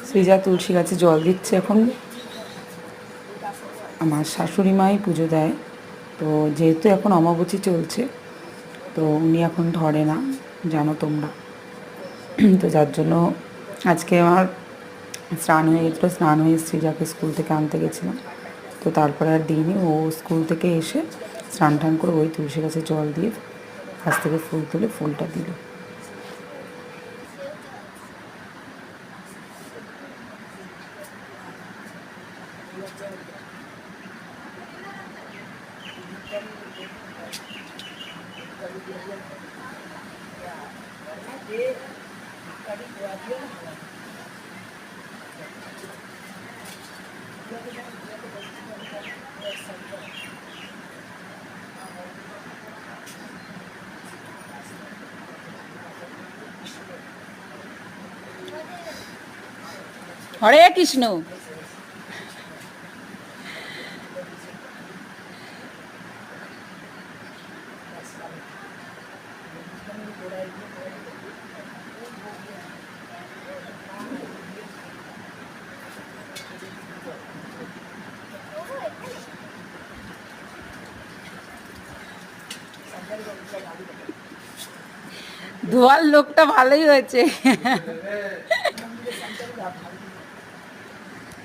সৃজা তুলসী গাছে জল দিচ্ছে এখন। আমার শাশুড়ি মাই পুজো দেয়, তো যেহেতু এখন অমাবস্যা চলছে তো উনি এখন ধরে না, জানো তোমরা। তো যার জন্য আজকে আমার স্নান হয়ে গেছিলো, স্নান হয়ে সৃজাকে স্কুল থেকে আনতে গেছিলাম। তো তারপরে আর দিইনি, ও স্কুল থেকে এসে স্নান টান করে ওই তুলসী গাছে জল দিয়ে গাছ থেকে ফুল তুলে ফুলটা দিল। হরে কৃষ্ণ। ধোয়ার লোকটা ভালোই হয়েছে।